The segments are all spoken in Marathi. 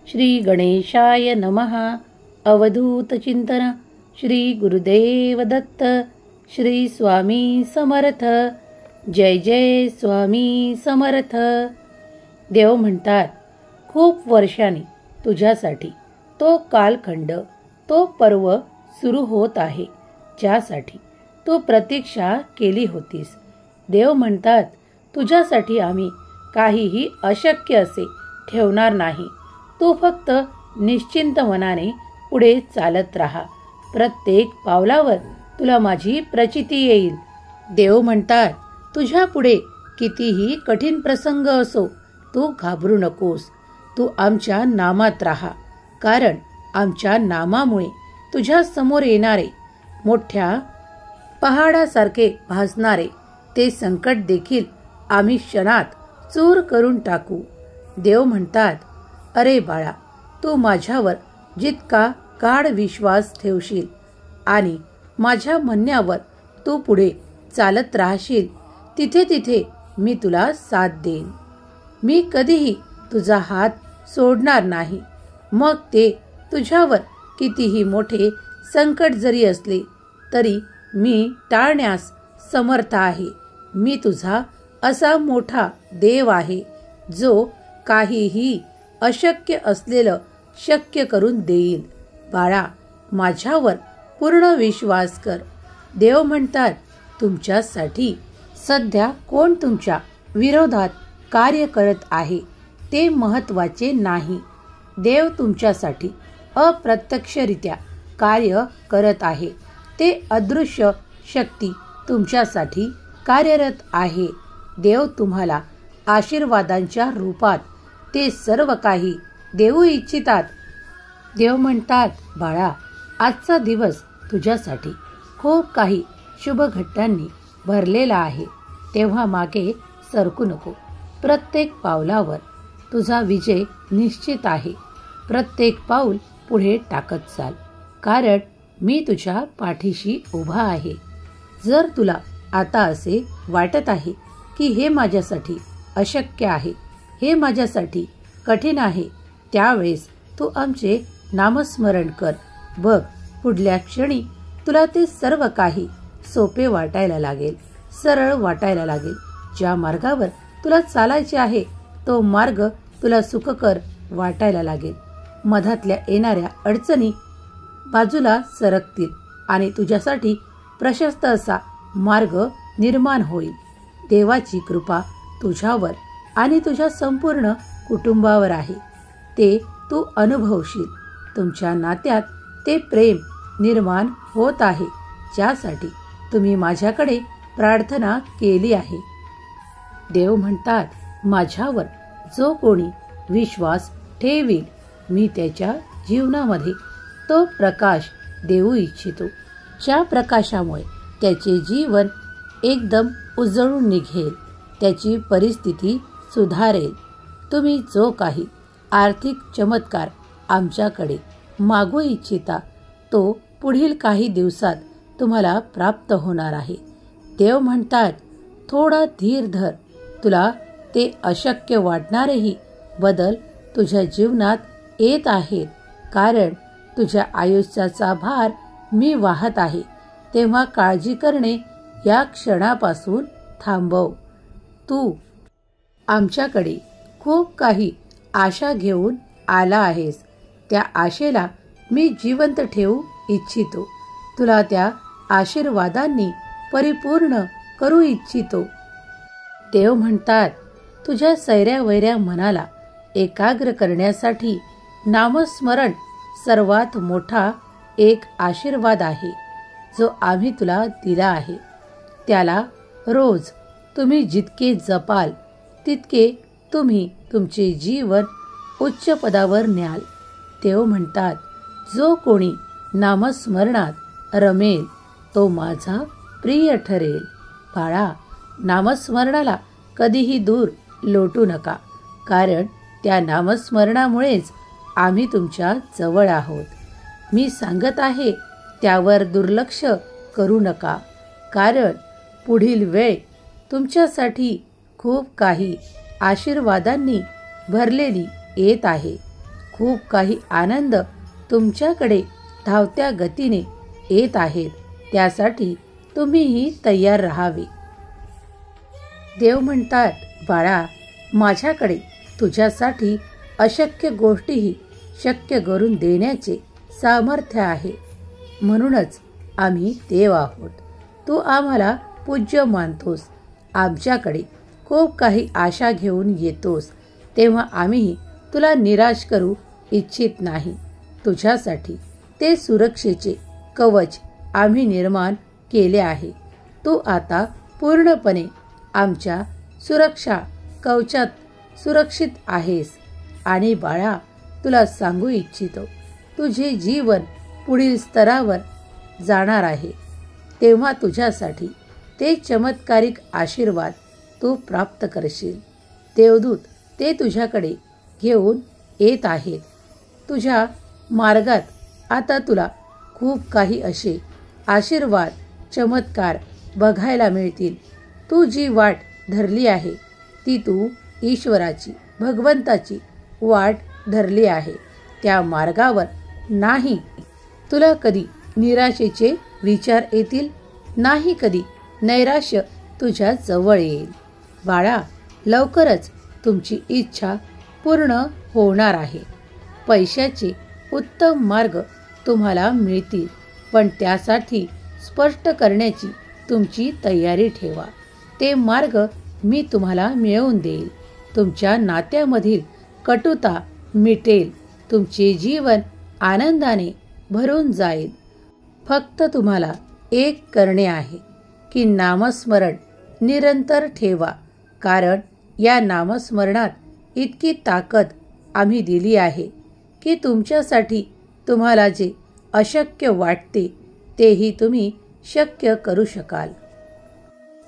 श्री गणेशाय नमः. अवधूत चिंतन. श्री गुरुदेव दत्त. श्री स्वामी समर्थ. जय जय स्वामी समर्थ. देव म्हणतात, खूप वर्षांनी तुझ्यासाठी तो कालखंड, तो पर्व सुरू होत आहे, ज्यासाठी तू प्रतीक्षा केली होतीस. देव म्हणतात, तुझ्यासाठी आम्ही काहीही अशक्य असे ठेवणार नाही. तू फक्त निश्चिंत मनाने पुढे चालत राहा. प्रत्येक पावलावर तुला माझी प्रचिती येईल. देव म्हणतात, तुझ्या पुढे कितीही कठीण प्रसंग असो, तू घाबरू नकोस. तू आमच्या नामात राहा, कारण आमच्या नामामुळे तुझ्या समोर येणारे मोठ्या पहाडासारखे भासणारे ते संकट देखील आम्ही क्षणात चूर करून टाकू. देव म्हणतात, अरे बाळा, तू माझ्यावर जितका गाढ विश्वास ठेवशील आणि माझ्या म्हणण्यावर तू पुढे चालत राहशील, तिथे तिथे मी तुला साथ देईन. मी कधीही तुझा हात सोडणार नाही. मग ते तुझ्यावर कितीही मोठे संकट जरी असले तरी मी टाळण्यास समर्थ आहे. मी तुझा असा मोठा देव आहे, जो काहीही अशक्य असलेलं शक्य करून देईल. बाळा, माझ्यावर पूर्ण विश्वास कर. देव म्हणतात, तुमच्यासाठी सध्या कोण तुमच्या विरोधात कार्य करत आहे ते महत्त्वाचे नाही. देव तुमच्यासाठी अप्रत्यक्षरित्या कार्य करत आहे. ते अदृश्य शक्ती तुमच्यासाठी कार्यरत आहे. देव तुम्हाला आशीर्वादांच्या रूपात ते सर्व काही देऊ इच्छितात. देव म्हणतात, बाळा, आजचा दिवस तुझ्यासाठी खूप काही शुभ घटनांनी भरलेला आहे. तेव्हा मागे सरकू नको. प्रत्येक पावलावर तुझा विजय निश्चित आहे. प्रत्येक पाऊल पुढे टाकत चाल, कारण मी तुझ्या पाठीशी उभा आहे. जर तुला आता असे वाटत आहे की हे माझ्यासाठी अशक्य आहे, हे माझ्यासाठी कठीण आहे, त्यावेळेस तू आमचे नामस्मरण कर. बघ, पुढल्या क्षणी तुला ते सर्व काही सोपे वाटायला लागेल, सरळ वाटायला लागेल. ज्या मार्गावर तुला चालायचे आहे तो मार्ग तुला सुखकर वाटायला लागेल. मधातल्या येणाऱ्या अडचणी बाजूला सरकतील आणि तुझ्यासाठी प्रशस्त असा मार्ग निर्माण होईल. देवाची कृपा तुझ्यावर आणि तुझ्या संपूर्ण कुटुंबावर आहे. ते तू अनुभवशील. तुमच्या नात्यात ते प्रेम निर्माण होत आहे, ज्यासाठी तुम्ही माझ्याकडे प्रार्थना केली आहे. देव म्हणतात, माझ्यावर जो कोणी विश्वास ठेवील, मी त्याच्या जीवनामध्ये तो प्रकाश देऊ इच्छितो, ज्या प्रकाशामुळे त्याचे जीवन एकदम उजळून निघेल, त्याची परिस्थिती सुधारेल. तुम्ही जो काही आर्थिक चमत्कार आमच्याकडे मागू इच्छिता, तो पुढील काही दिवसात तुम्हाला प्राप्त होणार आहे. देव म्हणतात, थोडा धीर धर. तुला ते अशक्य वाटणारेही बदल तुझ्या जीवनात येत आहेत, कारण तुझ्या आयुष्याचा भार मी वाहत आहे. तेव्हा काळजी करणे या क्षणापासून थांबव. तू आमच्याकडे खूप काही आशा घेऊन आला आहेस. त्या आशेला मी जिवंत ठेवू इच्छितो. तुला त्या आशीर्वादांनी परिपूर्ण करू इच्छितो. देव म्हणतात, तुझ्या सैऱ्या-वैऱ्या मनाला एकाग्र करण्यासाठी नामस्मरण सर्वात मोठा एक आशीर्वाद आहे, जो आम्ही तुला दिला आहे. त्याला रोज तुम्ही जितके जपाल, तितके तुम्ही तुमचे जीवन उच्च पदावर न्याल. देव म्हणतात, जो कोणी नामस्मरणात रमेल, तो माझा प्रिय ठरेल. बाळा, नामस्मरणाला कधीही दूर लोटू नका, कारण त्या नामस्मरणामुळेच आम्ही तुमच्या जवळ आहोत. मी सांगत आहे त्यावर दुर्लक्ष करू नका, कारण पुढील वेळ तुमच्यासाठी खूप काही आशीर्वादांनी भरलेली येत आहे. खूप काही आनंद तुमच्याकडे धावत्या गतीने येत आहेत. त्यासाठी तुम्हीही तयार राहावे. देव म्हणतात, बाळा, माझ्याकडे तुझ्यासाठी अशक्य गोष्टीही शक्य करून देण्याचे सामर्थ्य आहे. म्हणूनच आम्ही देव आहोत. तू आम्हाला पूज्य मानतोस, आमच्याकडे खूप काही आशा घेऊन येतोस, तेव्हा आम्ही तुला निराश करू इच्छित नाही. तुझ्यासाठी ते सुरक्षेचे कवच आम्ही निर्माण केले आहे. तू आता पूर्णपणे आमच्या सुरक्षा कवचात सुरक्षित आहेस. आणि बाळा, तुला सांगू इच्छितो, तुझे जीवन पुढील स्तरावर जाणार आहे. तेव्हा तुझ्यासाठी ते चमत्कारिक आशीर्वाद तू प्राप्त करशील. देवदूत ते तुझ्याकडे घेऊन येत आहेत. तुझ्या मार्गात आता तुला खूप काही असे आशीर्वाद चमत्कार बघायला मिळतील. तू जी वाट धरली आहे ती तू ईश्वराची, भगवंताची वाट धरली आहे. त्या मार्गावर नाही तुला कधी निराशेचे विचार येतील, नाही कधी नैराश्य तुझ्या जवळ येईल. बाळा, लवकरच तुमची इच्छा पूर्ण होणार आहे. पैशाचे उत्तम मार्ग तुम्हाला मिळतील, पण त्यासाठी स्पष्ट करण्याची तुमची तयारी ठेवा. ते मार्ग मी तुम्हाला मिळवून देईल. तुमच्या नात्यामधील कटुता मिटेल. तुमचे जीवन आनंदाने भरून जाईल. फक्त तुम्हाला एक करणे आहे की नामस्मरण निरंतर ठेवा, कारण या नामस्मरणात इतकी ताकद आम्ही दिली आहे की तुमच्यासाठी तुम्हाला जे अशक्य वाटते तेही तुम्ही शक्य करू शकाल.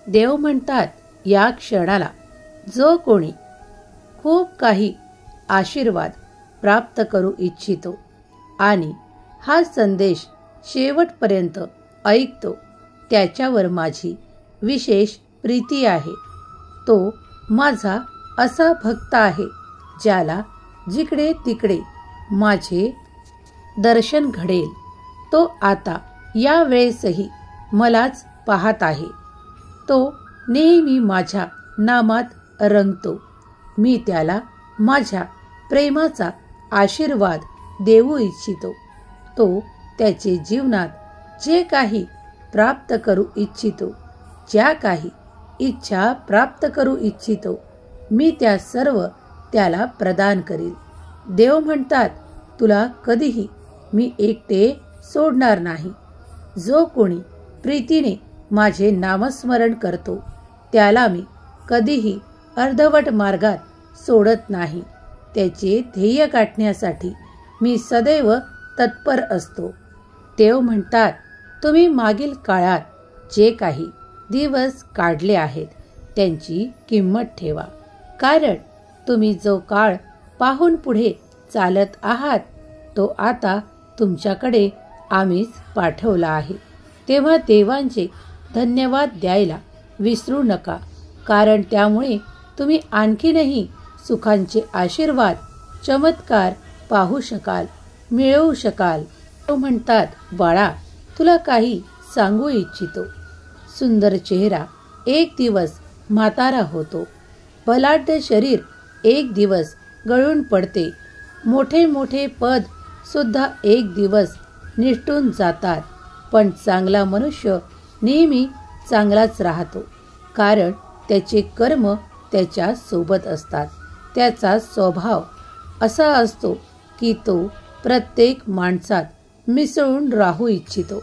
देव म्हणतात, या क्षणाला जो कोणी खूप काही आशीर्वाद प्राप्त करू इच्छितो आणि हा संदेश शेवटपर्यंत ऐकतो, त्याच्यावर माझी विशेष प्रीती आहे. तो माझा असा भक्त आहे ज्याला जिकडे तिकडे माझे दर्शन घडेल. तो आता या वेळेसही मलाच पाहत आहे. तो नेहमी माझ्या नामात रंगतो. मी त्याला माझ्या प्रेमाचा आशीर्वाद देऊ इच्छितो. तो त्याचे जीवनात जे काही प्राप्त करू इच्छितो, ज्या काही इच्छा प्राप्त करू इच्छितो, मी त्या सर्व त्याला प्रदान करील. देव म्हणतात, तुला कधीही मी एकटे सोडणार नाही. जो कोणी प्रीतीने माझे नामस्मरण करतो त्याला मी कधीही अर्धवट मार्गात सोडत नाही. त्याचे ध्येय गाठण्यासाठी मी सदैव तत्पर असतो. देव म्हणतात, तुम्ही मागील काळात जे काही दिवस काढले आहेत त्यांची किंमत ठेवा, कारण तुम्ही जो काळ पाहून पुढे चालत आहात तो आता तुमच्याकडे आम्हीच पाठवला आहे. तेव्हा देवांचे धन्यवाद द्यायला विसरू नका, कारण त्यामुळे तुम्ही आणखीनही सुखांचे आशीर्वाद चमत्कार पाहू शकाल, मिळवू शकाल. तो म्हणतात, बाळा, तुला काही सांगू इच्छितो. सुंदर चेहरा एक दिवस म्हातारा होतो. बलाढ्य शरीर एक दिवस गळून पडते. मोठे मोठे पद सुद्धा एक दिवस निष्ठून जातात. पण चांगला मनुष्य नेहमी चांगलाच राहतो, कारण त्याचे कर्म त्याच्या सोबत असतात. त्याचा स्वभाव असा असतो की तो प्रत्येक माणसात मिसळून राहू इच्छितो.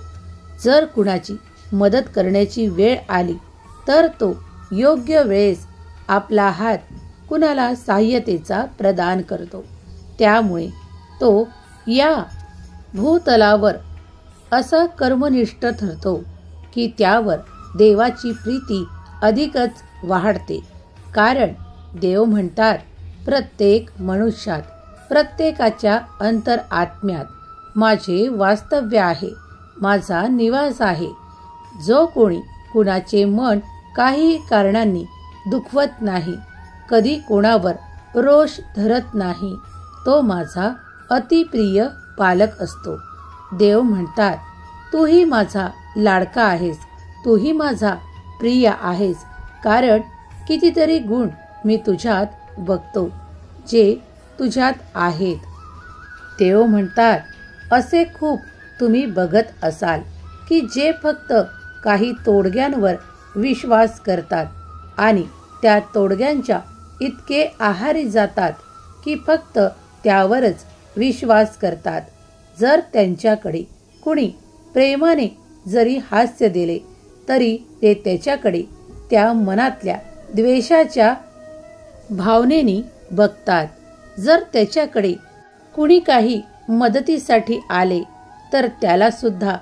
जर कुणाची मदत करण्याची वेळ आली तर तो योग्य वेळेस आपला हात कुणाला सहाय्यतेचा प्रदान करतो. त्यामुळे तो या भूतलावर असा कर्मनिष्ठ ठरतो की त्यावर देवाची प्रीती अधिकच वाढते. कारण देव म्हणतात, प्रत्येक मनुष्यात, प्रत्येकाच्या अंतरआत्म्यात माझे वास्तव्य आहे, माझा निवास आहे. जो कोणी कुणाचे मन काही कारणांनी दुखवत नाही, कधी कोणावर रोष धरत नाही, तो माझा अतिप्रिय पालक असतो. देव म्हणतात, तूही माझा लाडका आहेस, तूही माझा प्रिय आहेस, कारण कितीतरी गुण मी तुझ्यात बघतो जे तुझ्यात आहेत. देव म्हणतात, असे खूप तुम्ही बघत असाल की जे फक्त काही तोडग्यांवर विश्वास करतात आणि त्या तोडग्यांच्या इतके आहारी जातात की फक्त त्यावरच विश्वास करतात. जर त्यांच्याकडे कुणी प्रेमाने जरी हास्य दिले तरी ते त्याच्याकडे त्या मनातल्या द्वेषाच्या भावनेने बघतात. जर त्याच्याकडे कुणी काही मदतीसाठी आले तर त्याला सुद्धा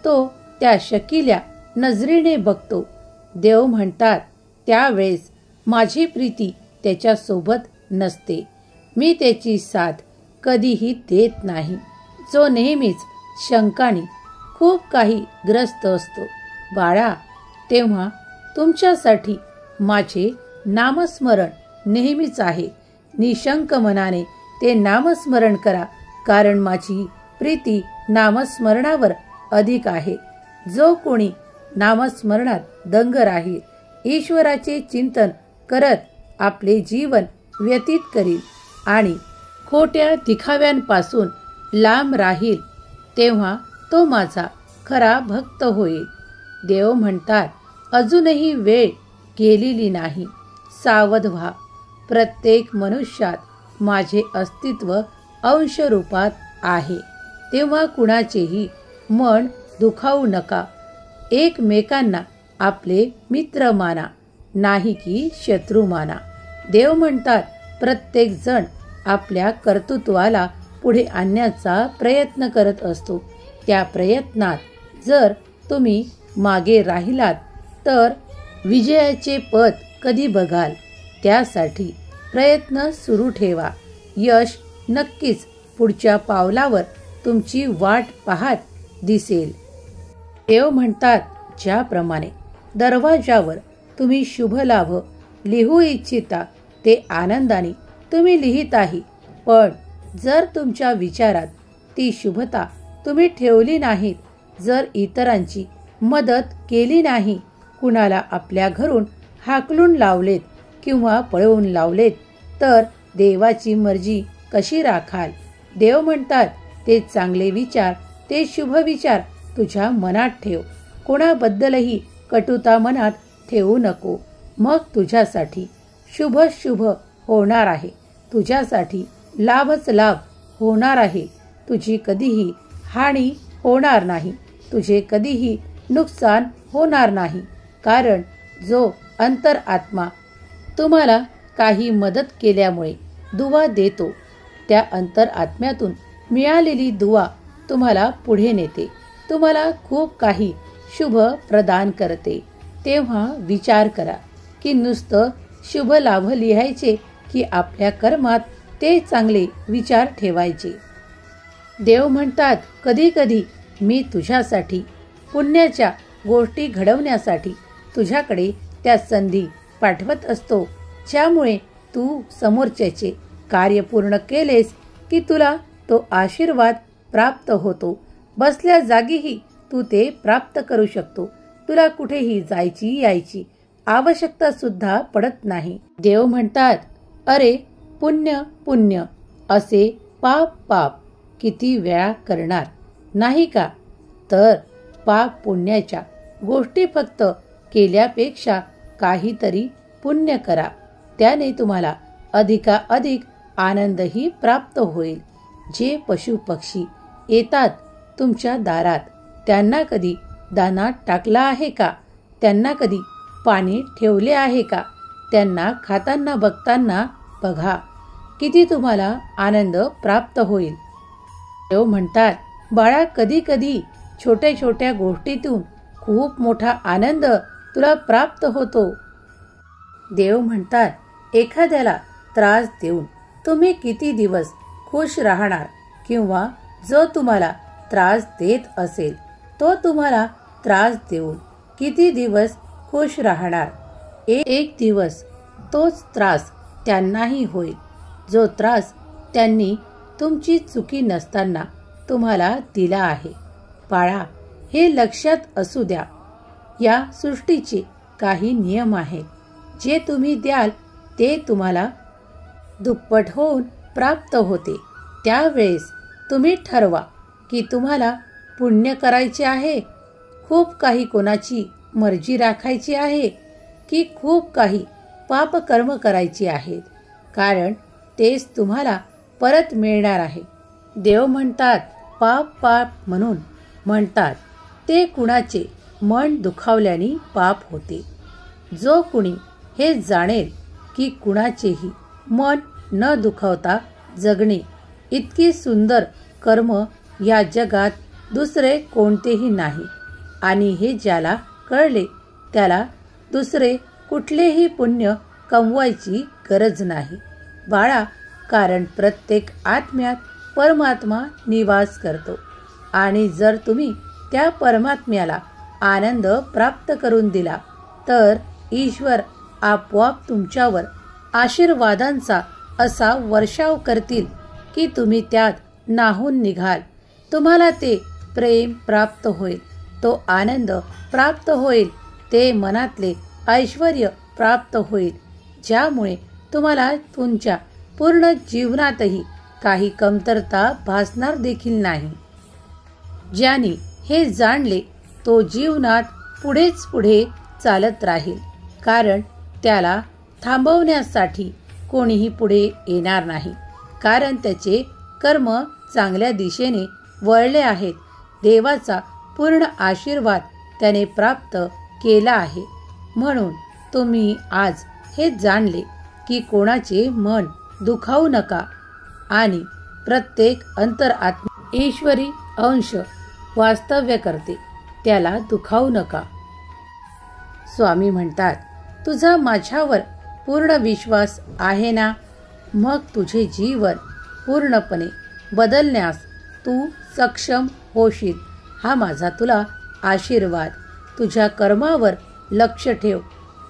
तो त्या शकिल्या नजरेने बघतो. देव म्हणतात, त्यावेळेस माझी प्रीती त्याच्यासोबत नसते. मी त्याची साथ कधीही देत नाही. जो नेहमीच शंकाने खूप काही ग्रस्त असतो. बाळा, तेव्हा तुमच्यासाठी माझे नामस्मरण नेहमीच आहे. निशंक मनाने ते नामस्मरण करा, कारण माझी प्रीती नामस्मरणावर अधिक आहे. जो कोणी नामस्मरणात दंग राहील, ईश्वराचे चिंतन करत आपले जीवन व्यतीत करील आणि खोट्या दिखाव्यांपासून लांब राहील, तेव्हा तो माझा खरा भक्त होईल. देव म्हणतात, अजूनही वेळ गेलेली नाही. सावध व्हा. प्रत्येक मनुष्यात माझे अस्तित्व अंशरूपात आहे. तेव्हा कुणाचेही मन दुखावू नका. एकमेकांना आपले मित्र माना, नाही की शत्रू माना. देव म्हणतात, प्रत्येक जण आपल्या कर्तृत्वाला पुढे आणण्याचा प्रयत्न करत असतो. त्या प्रयत्नात जर तुम्ही मागे राहिलात तर विजयाचे पथ कधी बघाल? त्यासाठी प्रयत्न सुरू ठेवा. यश नक्कीच पुढच्या पावलावर तुमची वाट पाहत दिसेल. देव म्हणतात, ज्याप्रमाणे दरवाजावर तुम्ही शुभ लाभ लिहू इच्छिता ते आनंदाने तुम्ही लिहिताही, पण जर तुमच्या विचारात ती शुभता तुम्ही ठेवली नाहीत, जर इतरांची मदत केली नाही, कुणाला आपल्या घरून हाकलून लावलेत किंवा पळवून लावलेत, तर देवाची मर्जी कशी राखाल? देव म्हणतात, ते चांगले विचार, ते शुभ विचार तुझ्या मनात ठेव. कोणाबद्दलही कटुता मनात ठेवू नको. मग तुझ्यासाठी शुभ शुभ होणार आहे. तुझ्यासाठी लाभच लाभ होणार आहे. तुझी कधीही हानी होणार नाही. तुझे कधीही नुकसान होणार नाही. कारण जो अंतरात्मा तुम्हाला काही मदत केल्यामुळे दुवा देतो, त्या अंतरात्म्यातून मिळालेली दुवा तुम्हाला पुढे नेते, तुम्हाला खूप काही शुभ प्रदान करते. तेव्हा विचार करा की नुसतं शुभ लाभ लिहायचे की आपल्या कर्मात ते चांगले विचार ठेवायचे. देव म्हणतात, कधी कधी मी तुझ्यासाठी पुण्याच्या गोष्टी घडवण्यासाठी तुझ्याकडे त्या संधी पाठवत असतो, ज्यामुळे तू समोरच्याचे कार्य पूर्ण केलेस की तुला तो आशीर्वाद प्राप्त होतो. बसल्या जागीही तू ते प्राप्त करू शकतो. तुला कुठेही जायची यायची आवश्यकता सुद्धा पडत नाही. देव म्हणतात, अरे पुण्य पुण्य असे पाप पाप किती वेळा करणार नाही का? तर पाप पुण्याच्या गोष्टी फक्त केल्यापेक्षा काहीतरी पुण्य करा. त्याने तुम्हाला अधिकाधिक आनंदही प्राप्त होईल. जे पशु पक्षी येतात तुमच्या दारात, त्यांना कधी दाना टाकला आहे का? त्यांना कधी पाणी ठेवले आहे का? त्यांना खाताना बघताना बघा, किती तुम्हाला आनंद प्राप्त होईल. देव म्हणतात, बाळा, कधी कधी छोट्या छोट्या गोष्टीतून खूप मोठा आनंद तुला प्राप्त होतो. देव म्हणतात, एखाद्याला त्रास देऊन तुम्ही किती दिवस खुश राहणार? किंवा जो तुम्हाला त्रास देत असेल तो तुम्हाला त्रास देऊन किती दिवस खुश राहणार? एक दिवस तोच त्रास त्यांनाही होईल. जो त्रास त्यांनी तुमची चुकी नसताना तुम्हाला दिला आहे. बाळा, हे लक्षात असू द्या, या सृष्टीचे काही नियम आहेत. जे तुम्ही द्याल ते तुम्हाला दुप्पट होऊन प्राप्त होते. त्यावेळेस तुम्ही ठरवा की तुम्हाला पुण्य करायचे आहे, खूप काही कोणाची मर्जी राखायची आहे, की खूप काही पापकर्म करायची आहेत, कारण तेच तुम्हाला परत मिळणार आहे. देव म्हणतात पाप पाप म्हणून म्हणतात, ते कुणाचे मन दुखावल्याने पाप होते. जो कुणी हे जाणेल की कुणाचेही मन न दुखावता जगणे इतकी सुंदर कर्म या जगात दुसरे कोणतेही नाही, आणि हे ज्याला कळले त्याला दुसरे कुठलेही पुण्य कमवायची गरज नाही. बाळा, कारण प्रत्येक आत्म्यात परमात्मा निवास करतो, आणि जर तुम्ही त्या परमात्म्याला आनंद प्राप्त करून दिला तर ईश्वर आपोआप तुमच्यावर आशीर्वादांचा असा वर्षाव करतील की तुम्ही त्यात न्हाऊन निघाल. तुम्हाला ते प्रेम प्राप्त होईल, तो आनंद प्राप्त होईल, ते मनातले ऐश्वर्य प्राप्त होईल, ज्यामुळे तुम्हाला तुमच्या पूर्ण जीवनातही काही कमतरता भासणार देखील नाही. ज्याने हे जाणले तो जीवनात पुढेच पुढे चालत राहील, कारण त्याला थांबवण्यासाठी कोणीही पुढे येणार नाही, कारण त्याचे कर्म चांगल्या दिशेने वळले आहेत. देवाचा पूर्ण आशीर्वाद त्याने प्राप्त केला आहे. म्हणून तुम्ही आज हे जाणले की कोणाचे मन दुखावू नका, आणि प्रत्येक अंतरात्मा ईश्वरी अंश वास्तव्य करते, त्याला दुखावू नका. स्वामी म्हणतात, तुझा माझ्यावर पूर्ण विश्वास आहे ना? मग तुझे जीवन पूर्णपणे बदलण्यास तू सक्षम होशील. हा माझा तुला आशीर्वाद. तुझ्या कर्मावर लक्ष ठेव,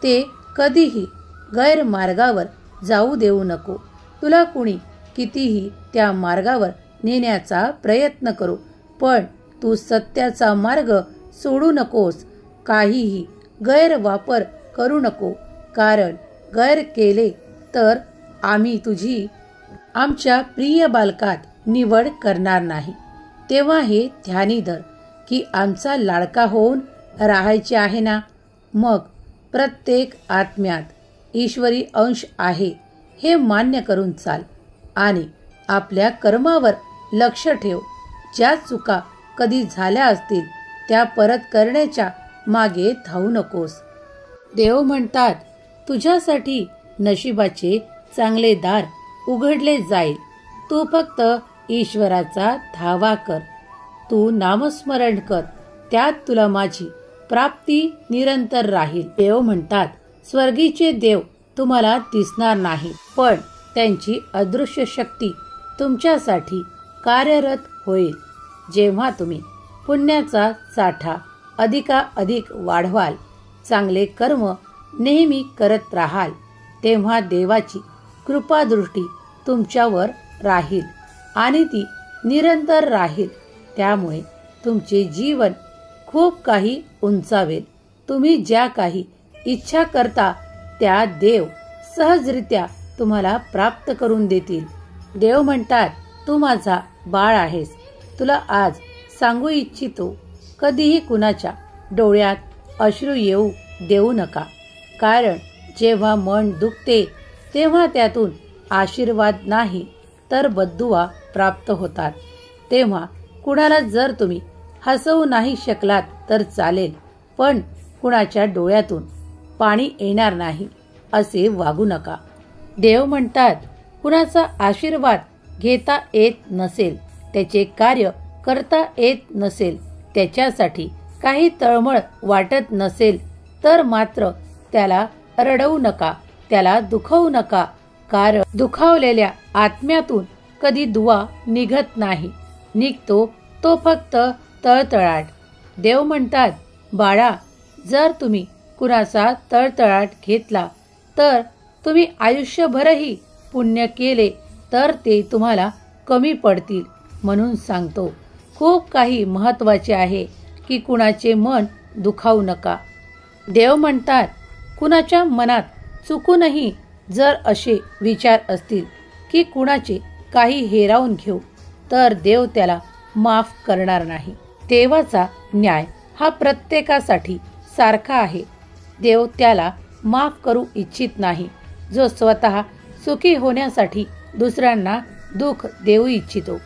ते कधीही गैरमार्गावर जाऊ देऊ नको. तुला कुणी कितीही त्या मार्गावर नेण्याचा प्रयत्न करो, पण तू सत्याचा मार्ग सोडू नकोस. काहीही गैरवापर करू नको, कारण गैर केले तर आम्ही तुझी आमच्या प्रिय बालकात निवड करणार नाही. तेव्हा हे ध्यानी धर की आमचा लाडका होऊन राहायचे आहे ना? मग प्रत्येक आत्म्यात ईश्वरी अंश आहे हे मान्य करून चाल, आणि आपल्या कर्मावर लक्ष ठेव. ज्या चुका कधी झाल्या असतील त्या परत करण्याच्या मागे धावू नकोस. देव म्हणतात, तुझ्यासाठी नशिबाचे चांगले दार उघडले जाईल. तू फक्त ईश्वराचा धावा कर, तू नामस्मरण कर, त्यात तुला माझी प्राप्ती निरंतर राहील. देव म्हणतात, स्वर्गीचे देव तुम्हाला दिसणार नाही, पण त्यांची अदृश्य शक्ती तुमच्यासाठी कार्यरत होईल. जेव्हा तुम्ही पुण्याचा साठा अधिकाधिक वाढवाल, चांगले कर्म नेहमी करत राहाल, तेव्हा देवाची कृपादृष्टी तुमच्यावर राहील, आणि ती निरंतर राहील. त्यामुळे तुमचे जीवन खूप काही उंचावेल. तुम्ही ज्या काही इच्छा करता त्या देव सहजरित्या तुम्हाला प्राप्त करून देतील. देव म्हणतात, तू माझा बाळ आहेस. तुला आज सांगू इच्छितो, कधीही कुणाच्या डोळ्यात अश्रू येऊ देऊ नका, कारण जेव्हा मन दुखते तेव्हा त्यातून आशीर्वाद नाही तर बद्दुआ प्राप्त होतात. तेव्हा कुणाला जर तुम्ही हसवू नाही शकलात तर चालेल, पण कुणाच्या डोळ्यातून पाणी येणार नाही असे वागू नका. देव म्हणतात, कुणाचा आशीर्वाद घेता येत नसेल, त्याचे कार्य करता येत नसेल, त्याच्यासाठी काही तळमळ वाटत नसेल तर मात्र त्याला रडवू नका, त्याला दुखवू नका, कारण दुखावलेल्या आत्म्यातून कधी दुवा निघत नाही, निघतो तो फक्त तळतळाट. देव म्हणतात, बाळा, जर तुम्ही कुणाचा तळतळाट घेतला तर तुम्ही आयुष्यभरही पुण्य केले तर ते तुम्हाला कमी पडतील म्हणून सांगतो. खूप काही महत्त्वाचे आहे की कुणाचे मन दुखावू नका. देव म्हणतात, कुणाच्या मनात चुकूनही जर असे विचार असतील की कुणाचे काही हेरावून घेऊ, तर देव त्याला माफ करणार नाही. देवाचा न्याय हा प्रत्येकासाठी सारखा आहे. देव त्याला माफ करू इच्छित नाही जो स्वतः सुखी होण्यासाठी दुसऱ्यांना दुःख देऊ इच्छितो.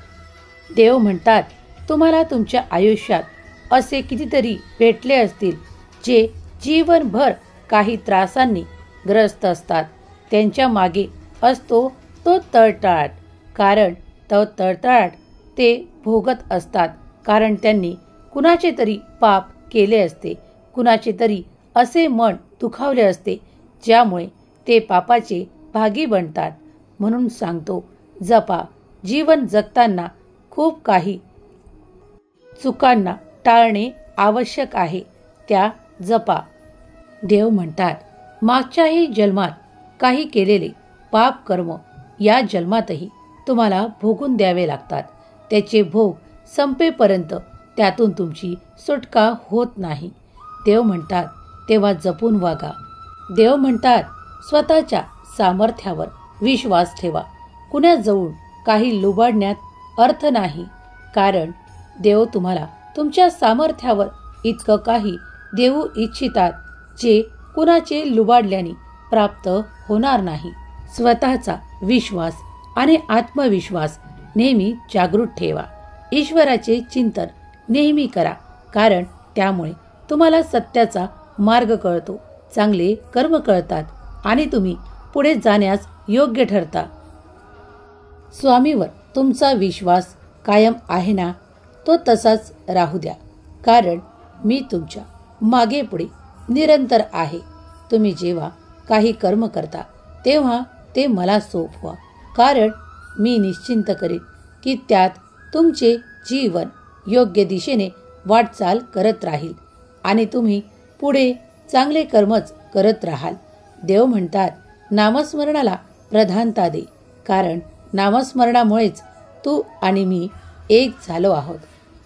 देव म्हणतात, तुम्हाला तुमच्या आयुष्यात असे कितीतरी भेटले असतील जे जीवनभर काही त्रासांनी ग्रस्त असतात. त्यांच्या मागे असतो तो तळतळाट. कारण तो तळतळाट ते भोगत असतात कारण त्यांनी कुणाचे तरी पाप केले असते, कुणाचे तरी असे मन दुखावले असते ज्यामुळे ते पापाचे भागी बनतात. म्हणून सांगतो, जपा. जीवन जगताना खूप काही चुकांना टाळणे आवश्यक आहे, त्या जपा. देव म्हणतात, मागच्याही जन्मात काही केलेले पाप कर्म या जन्मातही तुम्हाला भोगून द्यावे लागतात. त्याचे भोग संपेपर्यंत त्यातून तुमची सुटका होत नाही. देव म्हणतात, तेव्हा जपून वागा. देव म्हणतात, स्वतःच्या सामर्थ्यावर विश्वास ठेवा. कुणाजवळ काही लुबाडण्यात अर्थ नाही. कारण देव तुम्हाला तुमच्या सामर्थ्यावर इतकं काही देऊ इच्छितात जे कुणाचे लुबाडल्याने प्राप्त होणार नाही. स्वतःचा विश्वास आणि आत्मविश्वास नेहमी जागृत ठेवा. ईश्वराचे चिंतन नेहमी करा, कारण त्यामुळे तुम्हाला सत्याचा मार्ग कळतो, चांगले कर्म कळतात आणि तुम्ही पुढे जाण्यास योग्य ठरता. स्वामीवर तुमचा विश्वास कायम आहे ना? तो तसाच राहू द्या, कारण मी तुमच्या मागे पुढे निरंतर आहे. तुम्ही जेव्हा काही कर्म करता तेव्हा ते मला सोपवा, कारण मी निश्चिंत करेन की त्यात तुमचे जीवन योग्य दिशेने वाटचाल करत राहील आणि तुम्ही पुढे चांगले कर्मच करत राहाल. देव म्हणतात, नामस्मरणाला प्रधानता दे, कारण नामस्मरणामुळेच तू आणि मी एक झालो आहोत.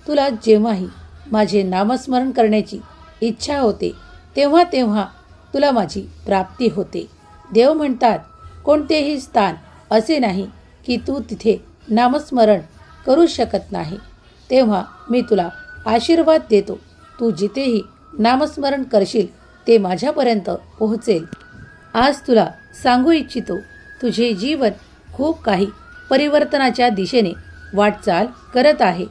तुला जेव्हाही माझे नामस्मरण करण्याची इच्छा होते तेव्हा तेव्हा तुला माझी प्राप्ती होते. देव म्हणतात, कोणतेही स्थान असे नाही की तू तिथे नामस्मरण करू शकत नाही. तेव्हा मी तुला आशीर्वाद देतो. तू जिथेही नामस्मरण करशील ते माझ्यापर्यंत पोहोचेल. आज तुला सांगू इच्छितो, तुझे जीवन खूप काही परिवर्तनाच्या दिशेने वाटचाल करत आहे.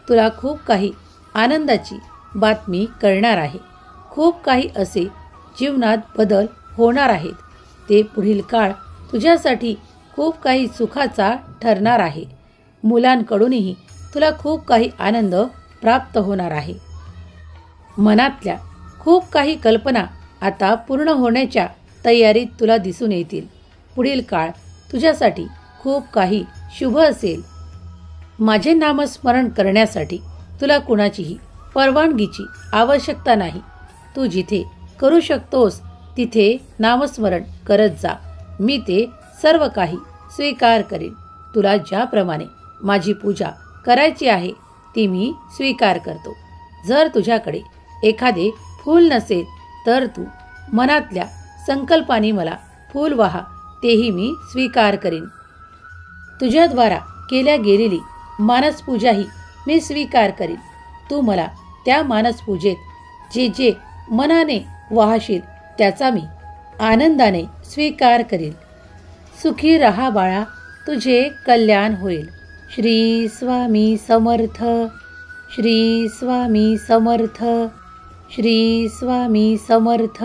तुला खूप काही आनंदाची बातमी कळणार आहे. खूप काही असे जीवनात बदल होणार आहेत. ते पुढील काळ तुझ्यासाठी खूप काही सुखाचा ठरणार आहे. मुलांकडूनही तुला खूप काही आनंद प्राप्त होणार आहे. मनातल्या खूप काही कल्पना आता पूर्ण होण्याच्या तयारीत तुला दिसून येतील. पुढील काळ तुझ्यासाठी खूप काही शुभ असेल. माझे नामस्मरण करण्यासाठी तुला कुणाचीही परवानगीची आवश्यकता नाही. तू जिथे करू शकतोस तिथे नामस्मरण करत जा. मी ते सर्व काही स्वीकार करेन. तुला ज्याप्रमाणे माझी पूजा करायची आहे ती मी स्वीकार करतो. जर तुझ्याकडे एखादे फूल नसेल तर तू मनातल्या संकल्पाने मला फूल वाहा, तेही मी स्वीकार करेन. तुझ्याद्वारा केल्या गेलेली मानसपूजाही मी स्वीकार करेन. तू मला त्या मानसपूजेत जे जे मनाने वाहशील त्याचा मी आनंदाने स्वीकार करेन. सुखी रहा बाळा, तुझे कल्याण होईल. श्री स्वामी समर्थ. श्री स्वामी समर्थ. श्री स्वामी समर्थ.